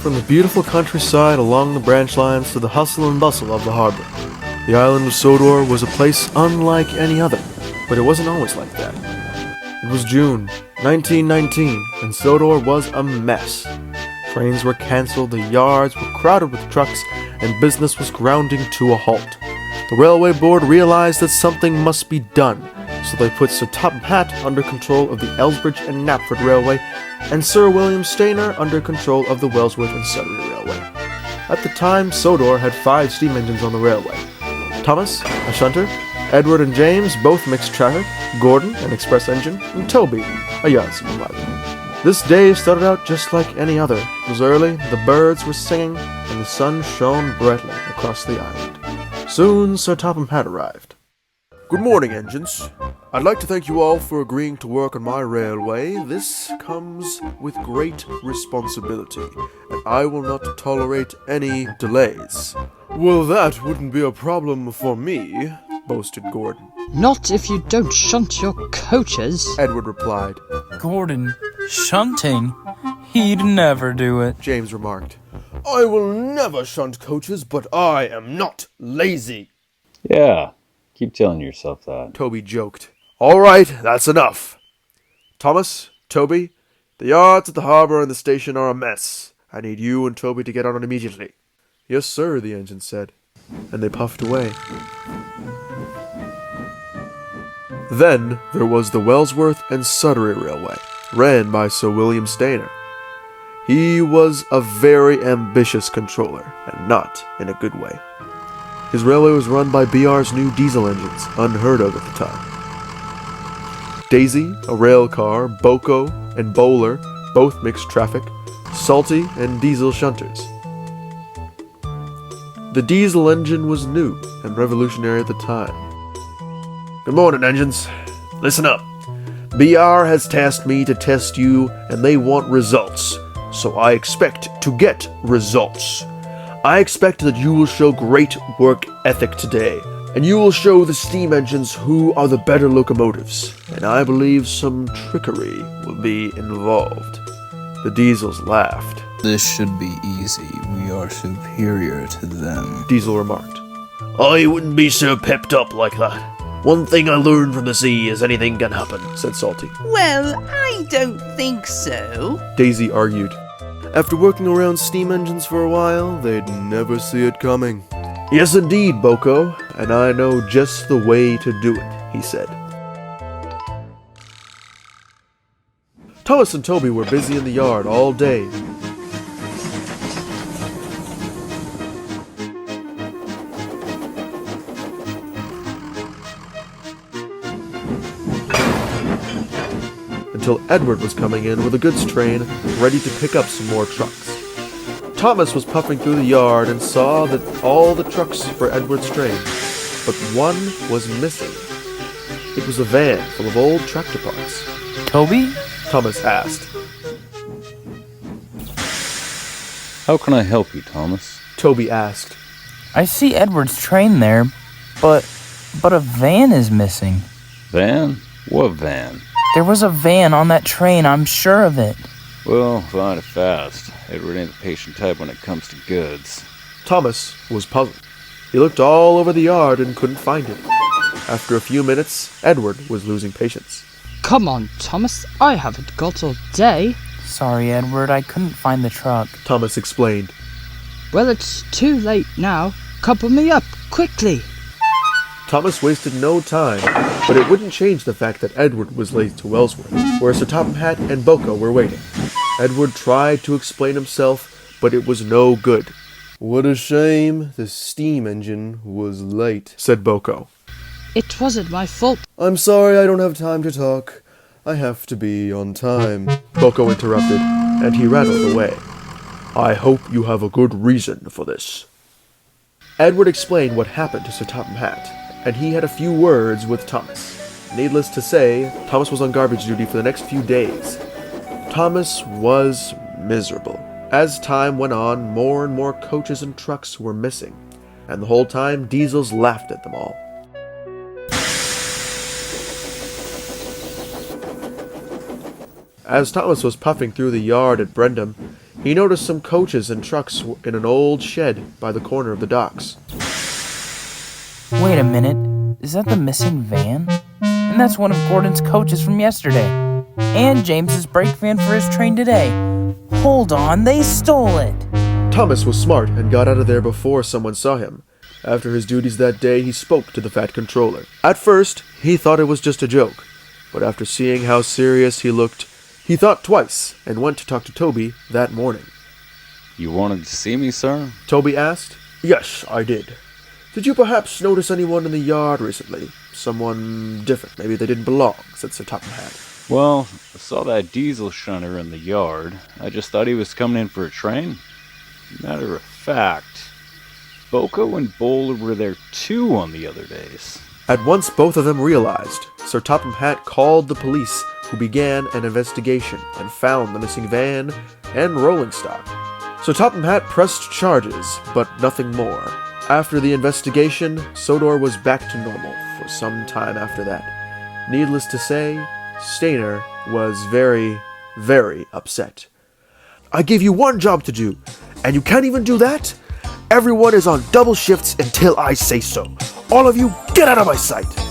From the beautiful countryside along the branch lines to the hustle and bustle of the harbor, the island of Sodor was a place unlike any other, but it wasn't always like that. It was June 1919, and Sodor was a mess. Trains were cancelled, the yards were crowded with trucks, and business was grounding to a halt. The railway board realized that something must be done, so they put Sir Topham Hatt under control of the Elsbridge and Knapford Railway, and Sir William Stainer under control of the Wellsworth and Sudbury Railway. At the time, Sodor had 5 steam engines on the railway. Thomas, a shunter, Edward and James, both mixed traffic, Gordon, an express engine, and Toby, a yard steam wagon. This day started out just like any other. It was early, the birds were singing, and the sun shone brightly across the island. Soon, Sir Topham Hatt arrived. Good morning, engines. I'd like to thank you all for agreeing to work on my railway. This comes with great responsibility, and I will not tolerate any delays. Well, that wouldn't be a problem for me, boasted Gordon. Not if you don't shunt your coaches, Edward replied. Gordon, shunting? He'd never do it, James remarked. I will never shunt coaches, but I am not lazy. Yeah, keep telling yourself that. Toby joked. All right, that's enough. Thomas, Toby, the yards at the harbor and the station are a mess. I need you and Toby to get on it immediately. Yes, sir, the engine said, and they puffed away. Then there was the Wellsworth and Sudbury Railway, ran by Sir William Stainer. He was a very ambitious controller, and not in a good way. His railway was run by BR's new diesel engines, unheard of at the time. Daisy, a rail car, Boko, and Bowler, both mixed traffic, Salty, and diesel shunters. The diesel engine was new and revolutionary at the time. Good morning, engines. Listen up. BR has tasked me to test you, and they want results. So I expect to get results. I expect that you will show great work ethic today, and you will show the steam engines who are the better locomotives, and I believe some trickery will be involved. The diesels laughed. This should be easy. We are superior to them, Diesel remarked. I wouldn't be so pepped up like that. One thing I learned from the sea is anything can happen, said Salty. Well, I don't think so, Daisy argued. After working around steam engines for a while, they'd never see it coming. Yes, indeed, Boko, and I know just the way to do it, he said. Thomas and Toby were busy in the yard all day. Until Edward was coming in with a goods train, ready to pick up some more trucks. Thomas was puffing through the yard and saw that all the trucks for Edward's train, but one was missing. It was a van full of old tractor parts. Toby? Thomas asked. How can I help you, Thomas? Toby asked. I see Edward's train there, but a van is missing. Van? What van? There was a van on that train, I'm sure of it. Well, find it fast. Edward ain't the patient type when it comes to goods. Thomas was puzzled. He looked all over the yard and couldn't find it. After a few minutes, Edward was losing patience. Come on, Thomas, I haven't got all day. Sorry, Edward, I couldn't find the truck. Thomas explained. Well, it's too late now. Couple me up, quickly. Thomas wasted no time, but it wouldn't change the fact that Edward was late to Wellsworth, where Sir Topham Hatt and Boko were waiting. Edward tried to explain himself, but it was no good. What a shame the steam engine was late, said Boko. It wasn't my fault. I'm sorry I don't have time to talk. I have to be on time, Boko interrupted, and he rattled away. I hope you have a good reason for this. Edward explained what happened to Sir Topham Hatt, and he had a few words with Thomas. Needless to say, Thomas was on garbage duty for the next few days. Thomas was miserable. As time went on, more and more coaches and trucks were missing, and the whole time diesels laughed at them all. As Thomas was puffing through the yard at Brendam, he noticed some coaches and trucks in an old shed by the corner of the docks. Wait a minute. Is that the missing van? And that's one of Gordon's coaches from yesterday. And James's brake van for his train today. Hold on, they stole it. Thomas was smart and got out of there before someone saw him. After his duties that day, he spoke to the fat controller. At first, he thought it was just a joke, but after seeing how serious he looked, he thought twice and went to talk to Toby that morning. You wanted to see me, sir? Toby asked. Yes, I did. Did you perhaps notice anyone in the yard recently? Someone different. Maybe they didn't belong, said Sir Topham Hatt. Well, I saw that diesel shunner in the yard. I just thought he was coming in for a train. Matter of fact, Boko and Bowler were there too on the other days. At once both of them realized. Sir Topham Hatt called the police, who began an investigation and found the missing van and rolling stock. Sir Topham Hatt pressed charges, but nothing more. After the investigation, Sodor was back to normal for some time after that. Needless to say, Stainer was very, very upset. I gave you one job to do, and you can't even do that? Everyone is on double shifts until I say so. All of you, get out of my sight!